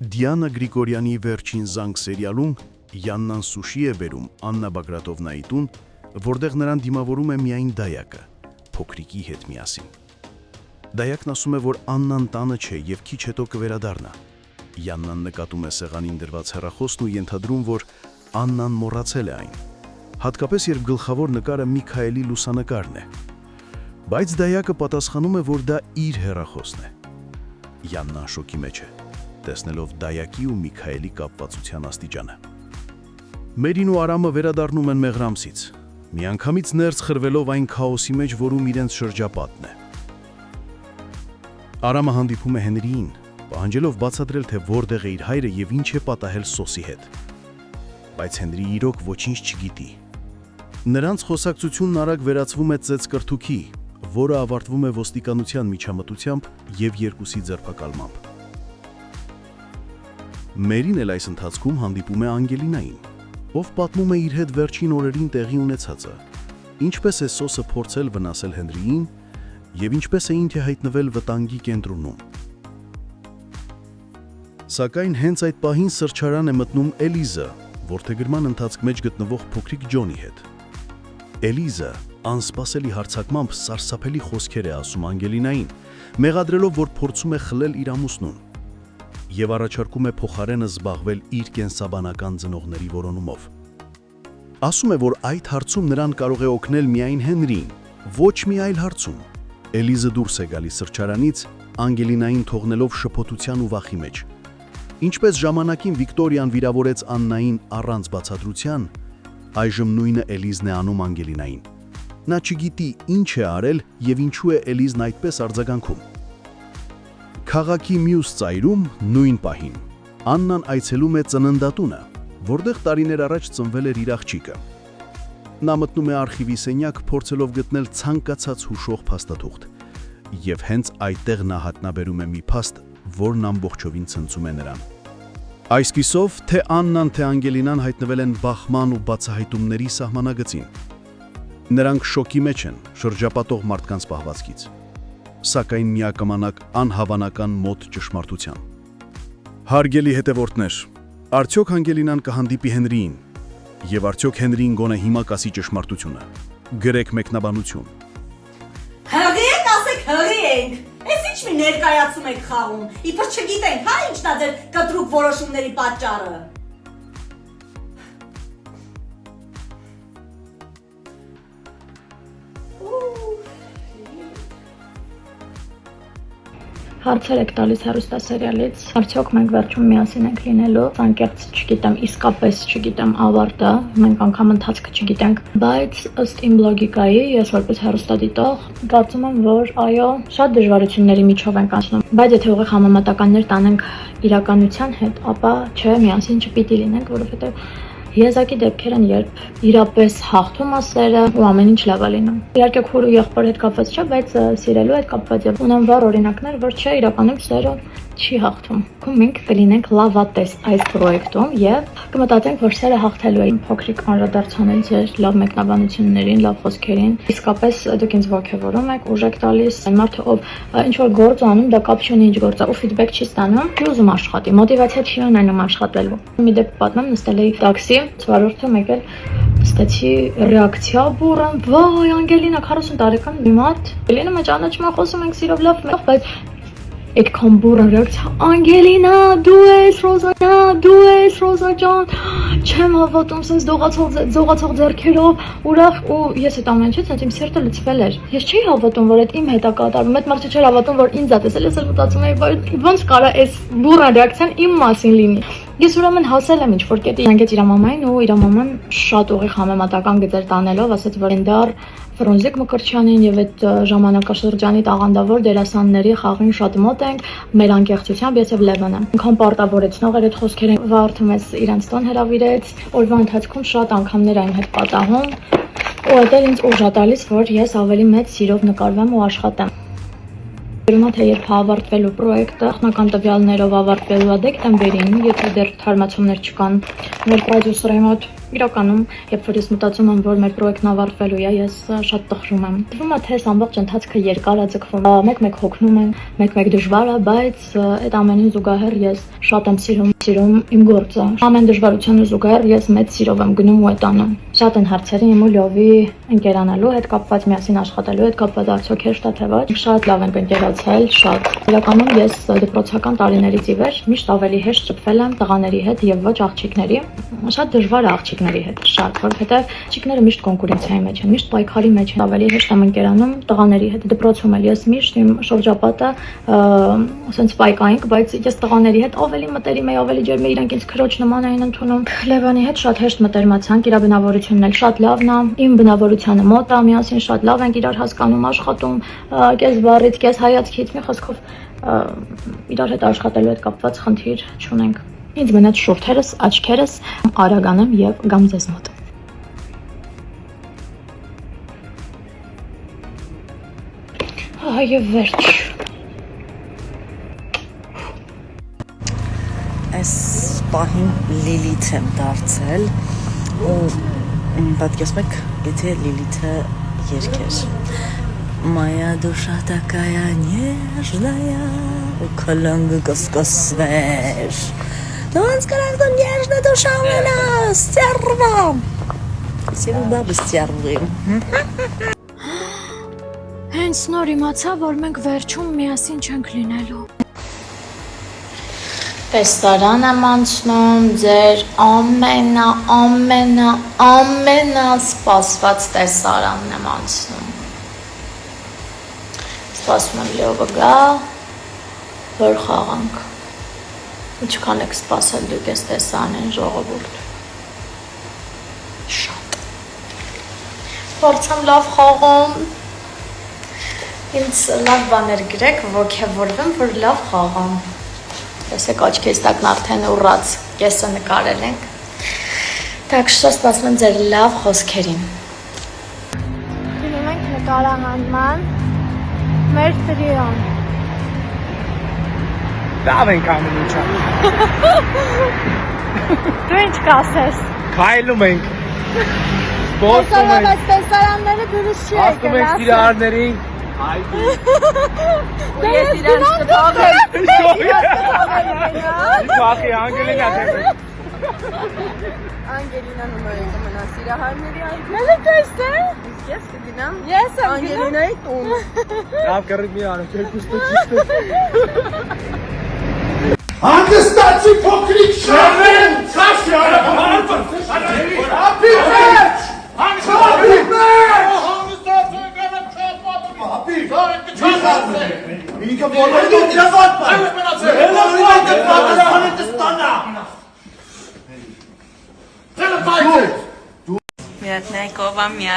Դիանա Գրիգորյանի վերջին զանգ սերիալում Յաննան սուշի է բերում Աննա Բագրատովնայի տուն, որտեղ նրան դիմավորում է միայն Դայակը, փոքրիկի հետ միասին։ Դայակն ասում է, որ Աննան տանը չէ եւ քիչ հետո կվերադառնա։ Յաննան նկատում է սեղանին դրված հեռախոսն ու ենթադրում, որ Աննան մոռացել է այն։ Հատկապես երբ գլխավոր նկարը Միքայելի լուսանկարն է։ Բայց Դայակը պատասխանում է, որ դա իր հեռախոսն է։ Յաննան շոկի մեջ է, տեսնելով Դայակի ու Միքայելի կապվածության աստիճանը։ Մերին ու Արամը վերադառնում են Մեղրամսից, միանգամից ներս խրվելով այն քաոսի մեջ, որում իրենց շրջապատն է։ Արամը հանդիպում է Հենրիին, պահանջելով բացատրել, թե որտեղ է իր հայրը եւ ինչ է պատահել Սոսի հետ։ Բայց Հենրիը իրոք ոչինչ չգիտի։ Նրանց խոսակցությունն արագ վերածվում է ծեծկրթուքի, որը ավարտվում է ոստիկանության միջամտությամբ եւ երկուսի ձերբակալմամբ։ Մերին էլ այս ընթացքում հանդիպում է Անգելինային, ով պատմում է իր հետ վերջին օրերին տեղի ունեցածը, ինչպես է Սոսը փորձել վնասել Հենրիին եւ ինչպես է ինքը հայտնվել վտանգի կենտրոնում։ Սակայն հենց այդ պահին սրճարան է մտնում Էլիզը, որդեգրման ընթացք մեջ գտնվող փոքրիկ Ջոնի հետ։ Էլիզը անսպասելի հարձակմամբ սարսափելի խոսքեր է ասում Անգելինային, մեղադրելով, որ փորձում է խլել իր ամուսնուն եւ առաջարկում է փոխարենը զբաղվել իր կենսաբանական ծնողների որոնումով։ Ասում է, որ այդ հարցում նրան կարող է օգնել միայն Հենրին, ոչ մի այլ հարցում։ Էլիզը դուրս է գալիս սրճարանից, Անգելինային թողնելով շփոթության ու վախի մեջ։ Ինչպես ժամանակին Վիկտորիան վիրավորեց Աննային առանց բացատրության, այժմ նույնը Էլիզն է անում Անգելինային։ Նա չգիտի ինչ է արել եւ ինչու է Էլիզն այդպես արձագանքում։ Քաղաքի մյուս ծայրում նույն պահին Աննան այցելում է ծննդատունը, որտեղ տարիներ առաջ ծնվել էր իր աղջիկը։ Նա մտնում է արխիվի սենյակ, փորձելով գտնել ցանկացած հուշող փաստաթուղթ, եւ հենց այդտեղ նա հատնաբերում է մի փաստ, որն ամբողջովին ցնցում է նրան։ Այսպիսով, թե Աննան, թե Անգելինան հայտնվել են բախման ու բացահայտումների սահմանագծին։ Նրանք շոկի մեջ են շրջապատող մարդկանց պահվածքից, սակայն միակամանակ անհավանական մոտ ճշմարտության։ Հարգելի հետևորդներ, արդյոք Անգելինան կհանդիպի Հենրիին, եւ արդյոք Հենրին գոնե հիմա կասի ճշմարտությունը։ Գրեք մեկնաբանություն։ Հղի եք, ասեք հղի ենք։ Էս ինչ մի ներկայացում եք խաղում, իբր չգիտենք, հա ինչն է ձեր կտրուկ որոշումների պատճառը։ Հարցեր եք տալիս հեռուստասերիալից, արդյոք մենք վերջում միասին ենք լինելու, անկեղծ չգիտեմ, իսկապես չգիտեմ ավարտը, մենք անգամ ընթացքը չգիտենք, բայց ըստ իմ լոգիկայի, ես որպես հեռուստադիտող, կարծում եմ, որ այո, շատ դժվարությունների միջով ենք անցնում, բայց եթե ուղիղ համեմատականներ տանենք իրականության հետ, ապա չէ, միասին չպիտի լինենք, որովհետև Եզակի դեպքեր են, երբ իրապես հաղթում է սերը ու ամեն ինչ լավ է լինում։ Իհարկե քուր ու եղբոր հետ կապված չէ, բայց սիրելու հետ կապված եւ ունեմ վառ օրինակներ, որ չէ, իրականում սերը չի հաղթում։ Մենք կլինենք լավատես այս պրոյեկտում եւ կմտածենք, որ սերը հաղթելու է։ Փոքրիկ անդրադարձանել ձեր լավ մեկնաբանություններին, լավ խոսքերին։ Իսկապես դուք ինձ ողջևորում եք, ուժ եք տալիս։ Այն մարդը, ով ինչ որ գործ անում, դա կապ չունի ինչ գործ է, ու ֆիդբեք չի ստանում, չի ուզում աշխատի, մոտիվացիա չի ունենում աշխատելու։ Մի դեպք պատմեմ, նստել էի տաքսի, վարորդը եկել, ստացի ռեակցիա բուրըն, վայ, Անգելինա 40 տարեկան մի մարդ։ Ելինը մեջ ճանաչում եմ, խոսում ենք սիրով լավ, բայց այդքան բուրըն ռեակցիա, Անգելինա, դու ես Ռոզա ջան, չեմ հավատում, sense դողացող ձեռքերով, ուրախ ու ես այդ ամեն ինչից sense իմ սիրտը լցվել էր։ Ես չէի հավատում, որ այդ իմ հետ է կատարվում, այդ մարդը չէր հավատում, որ ինձ է տեսել, ես էլ մտածում էի, ոնց կարա այս բուրըն ռեակցիան իմ մասին լինի։ Ես ուրեմն հասել եմ ինչ-որ կետի, հանգեց իր մամային ու իր մաման շատ ուղիղ համեմատական գծեր տանելով, ասաց, որ դար Ֆրունզիկ Մկրտչյանին եւ այդ ժամանակաշրջանի տաղանդավոր դերասանների խաղին շատ մոտ ենք, մեր անկեղծությամբ ես եւ Լևոնը։ Ինքան պարտավորեցնող էր այդ խոսքերը, վարդում ես իրանց տուն հրավիրեց, օրվա ընթացքում շատ անգամներ այն հետ պատահում, ու դա ինձ ուժ է տալիս, որ ես ավելի մեծ սիրով նկարվեմ ու աշխատեմ։ Ուրեմն թե երբ ավարտվելու պրոյեկտը, նախնական տվյալներով ավարտվելու է դեկտեմբերին, եթե դեռ թարմացումներ չկան, մեր պրոդյուսերի մոտ Իրականում, երբ որ ես մտածում եմ, որ մեր պրոյեկտն ավարտվելու է, ես շատ տխրում եմ։ Թվում է, թե այս ամբողջ ընթացքը երկար է ձգվում։ Մեկ-մեկ հոգնում եմ, մեկ-մեկ դժվար է, բայց այդ ամենին զուգահեռ ես շատ եմ սիրում իմ գործը։ Ամեն դժվարությանը զուգահեռ ես մեծ սիրով եմ գնում ու տանում։ Շատ են հարցերը իմ ու Լյովի ընկերանալու հետ կապված, միասին աշխատելու հետ կապված, արդյոք հեշտ է թե ոչ։ Շատ լավ ենք ընկերացել, շատ։ Իրականում ես դպրոցական տարիներից ի վեր միշտ ավելի հեշտ շփվել եմ տղաների հետ եւ ոչ աղջիկների։ Շատ դժվար է աղջիկների հետ, շատ, որովհետեւ աղջիկները միշտ կոնկուրենցիայի մեջ են, միշտ պայքարի մեջ են, ավելի հեշտ եմ ընկերանում տղաների հետ։ Դպրոցում էլ ես միշտ իմ շրջապատը ասենց պայքայինք, բայց ես տղաների հետ ավելի մտերիմ եի, ավելի ջերմ էի, իրենք ինձ քրոջ նման էին ընդունում։ Լևոնի հետ շատ հեշտ մտերմացանք, իր բնավորությունն էլ շատ լավն է, իմ բնավորությանը մոտ է, միասին շատ լավ ենք իրար հասկանում, աշխատում, կես բառից, կես հայացքից, մի խոսքով իրար հետ աշխատելու հետ կապված խնդիր չունենք։ Ինձ մնաց շուրթերս, աչքերս, արագանեմ եւ գամ ձեզ մոտ։ Այո, վերջ։ Այս պահին Լիլիթ եմ դարձել ու պատկերացնեք, եթե Լիլիթը երգեր Моя душа такая нежная, у колонны каскасвеш. Но он сказал, что нежная душа у меня, стерва. Սիրուն բաբը սтерվի։ Հենց նոր իմացա, որ մենք վերջում միասին չենք լինելու։ Տեսարան եմ անցնում, ձեր ամենասպասված տեսարանն եմ անցնում։ Սպասում եմ Լյովը գա, որ խաղանք։ Ինչքան եք սպասել դուք ես տեսանեն ժողովուրդ։ Շատ։ Փորձեմ լավ խաղում։ Ինձ լավ բաներ գրեք, ոգևորվեմ, որ լավ խաղամ։ Տեսեք աչքերս տակն արդեն ուռած կեսը նկարել ենք։ Так что սպասում եմ ձեր լավ խոսքերին։ Գնում ենք նկարահանման մեր տրիոն։ Լավ ենք անում ինչա։ Դու ինչ կասես։ Քայլում ենք։ Խոսում ենք։ Բայց տեսարանները դուրս չի եկել։ Ասում ենք սիրահարներին։ Հայդի։ Ես իրան կթողեմ։ Իհարկե Անգելինա դեպի։ Անգելինան նոմերը կմնա սիրահարների այգի։ Մելը տեսե։ Իսկ ես կգնամ Ես եմ Անգելինայի տուն։ Լավ կռիվ մի արեք, երկուստը ճիշտ է։ Հանգստացի փոքրիկ շարեն, քաշի արաբանց։ Ապի մեջ։ Հանգստացի մեջ։ Հանգստացի գնա չապատի։ Ապի, դարեք չասացե։ Ինքը բոլորը դիավատ բա։ Այո մնացել։ Բոլորը պատասխանը կստանա։ Տելը բայ։ Միատնայ կովա մի